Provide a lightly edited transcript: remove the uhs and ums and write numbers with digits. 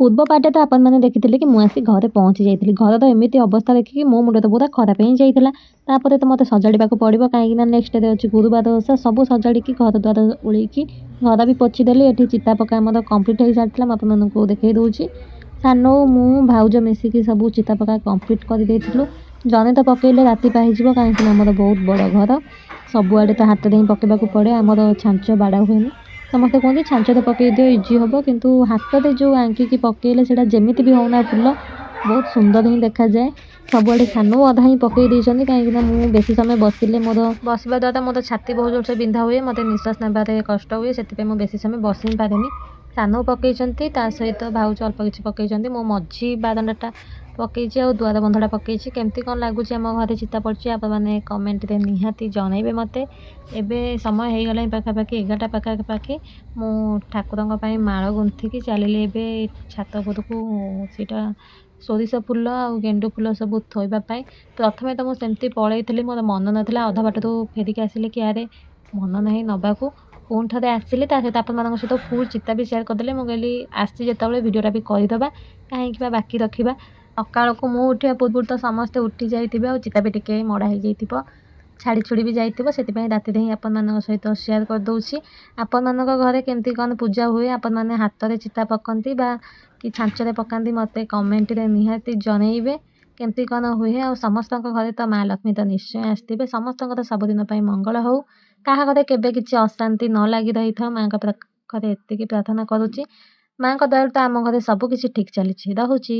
ପୂର୍ବ ପାର୍ଟରେ ତ ଆପଣମାନେ ଦେଖିଥିଲେ କି ମୁଁ ଆସି ଘରେ ପହଞ୍ଚି ଯାଇଥିଲି। ଘରର ଏମିତି ଅବସ୍ଥା ଦେଖିକି ମୋ ମୁଣ୍ଡ ତ ପୁରା ଖରାପ ହିଁ ଯାଇଥିଲା। ତାପରେ ତ ମୋତେ ସଜାଡ଼ିବାକୁ ପଡ଼ିବ କାହିଁକିନା ନେକ୍ସଟ ଡେ ଅଛି ଗୁରୁବାର ଓଷା। ସବୁ ସଜାଡ଼ିକି ଘରଦ୍ୱାର ଓଳେଇକି ଘର ବି ପୋଛିଦେଲି। ଏଠି ଚିତା ପକା ଆମର କମ୍ପ୍ଲିଟ୍ ହେଇସାରିଥିଲା। ମୁଁ ଆପଣମାନଙ୍କୁ ଦେଖେଇ ଦେଉଛି। ସାନ ମୁଁ ଭାଉଜ ମିଶିକି ସବୁ ଚିତା ପକା କମ୍ପ୍ଲିଟ୍ କରିଦେଇଥିଲୁ। ଜଣେ ତ ପକେଇଲେ ରାତି ପାହିଯିବ କାହିଁକିନା ଆମର ବହୁତ ବଡ଼ ଘର। ସବୁଆଡ଼େ ତ ହାତରେ ହିଁ ପକେଇବାକୁ ପଡ଼େ। ଆମର ଛାଞ୍ଚ ବାଡ଼ା ହୁଏନି। ସମସ୍ତେ କୁହନ୍ତି ଛାଞ୍ଚରେ ପକେଇ ଦିଅ ଇଜି ହେବ, କିନ୍ତୁ ହାତରେ ଯେଉଁ ଆଙ୍କିକି ପକେଇଲେ ସେଇଟା ଯେମିତି ବି ହେଉନା ଫୁଲ ବହୁତ ସୁନ୍ଦର ହିଁ ଦେଖାଯାଏ। ସବୁଆଡ଼େ ସାନ ଅଧା ହିଁ ପକେଇ ଦେଇଛନ୍ତି କାହିଁକିନା ମୁଁ ବେଶୀ ସମୟ ବସିଲେ ମୋର ବସିବା ଦ୍ୱାରା ମୋର ଛାତି ବହୁତ ଜୋରସେ ବିନ୍ଧା ହୁଏ। ମୋତେ ନିଶ୍ୱାସ ନେବାରେ କଷ୍ଟ ହୁଏ। ସେଥିପାଇଁ ମୁଁ ବେଶୀ ସମୟ ବସି ହିଁ ପାରେନି। ସାନ ପକେଇଛନ୍ତି, ତା ସହିତ ଭାଉଜ ଅଳ୍ପ କିଛି ପକେଇଛନ୍ତି। ମୁଁ ମଝି ବାରଣ୍ଡାଟା ପକେଇଛି ଆଉ ଦୁଆର ବନ୍ଧଟା ପକେଇଛି। କେମିତି କ'ଣ ଲାଗୁଛି ଆମ ଘରେ ଚିତା ପଡ଼ିଛି ଆପଣମାନେ କମେଣ୍ଟରେ ନିହାତି ଜଣାଇବେ ମୋତେ। ଏବେ ସମୟ ହେଇଗଲାଣି ପାଖାପାଖି 11ଟା ପାଖାପାଖି। ମୁଁ ଠାକୁରଙ୍କ ପାଇଁ ମାଳ ଗୁନ୍ଥିକି ଚାଲିଲି ଏବେ ଛାତ ଉପରକୁ। ସେଇଟା ସୋରିଷ ଫୁଲ ଆଉ ଗେଣ୍ଡୁ ଫୁଲ ସବୁ ଥୋଇବା ପାଇଁ। ପ୍ରଥମେ ତ ମୁଁ ସେମିତି ପଳେଇଥିଲି, ମୋର ମନ ନଥିଲା। ଅଧା ବାଟରୁ ଫେରିକି ଆସିଲି କି ଆରେ ମନ ନାହିଁ ନେବାକୁ। ପୁଣି ଥରେ ଆସିଲି, ତା ସହିତ ଆପଣମାନଙ୍କ ସହିତ ଫୁଲ୍ ଚିତା ବି ସେୟାର କରିଦେଲି। ମୁଁ କହିଲି ଆସିଛି ଯେତେବେଳେ ଭିଡ଼ିଓଟା ବି କରିଦେବା, କାହିଁକି ବା ବାକି ରଖିବା। ସକାଳକୁ ମୁଁ ଉଠିବା ପୂର୍ବରୁ ତ ସମସ୍ତେ ଉଠି ଯାଇଥିବେ ଆଉ ଚିତା ବି ଟିକେ ମଡ଼ା ହେଇଯାଇଥିବ, ଛାଡ଼ି ଛୁଡ଼ି ବି ଯାଇଥିବ। ସେଥିପାଇଁ ରାତିରେ ହିଁ ଆପଣମାନଙ୍କ ସହିତ ସେୟାର କରିଦେଉଛି। ଆପଣମାନଙ୍କ ଘରେ କେମିତି କ'ଣ ପୂଜା ହୁଏ? ଆପଣମାନେ ହାତରେ ଚିତା ପକାନ୍ତି ବା କି ଛାଞ୍ଚରେ ପକାନ୍ତି? ମୋତେ କମେଣ୍ଟରେ ନିହାତି ଜଣାଇବେ କେମିତି କ'ଣ ହୁଏ। ଆଉ ସମସ୍ତଙ୍କ ଘରେ ତ ମା ଲକ୍ଷ୍ମୀ ତ ନିଶ୍ଚୟ ଆସିଥିବେ। ସମସ୍ତଙ୍କର ସବୁଦିନ ପାଇଁ ମଙ୍ଗଳ ହେଉ। କାହା ଘରେ କେବେ କିଛି ଅଶାନ୍ତି ନ ଲାଗି ରହିଥାଉ, ମାଆଙ୍କ ପାଖରେ ଏତିକି ପ୍ରାର୍ଥନା କରୁଛି। ମାଆଙ୍କ ଦୟାରୁ ତ ଆମ ଘରେ ସବୁ କିଛି ଠିକ୍ ଚାଲିଛି। ରହୁଛି।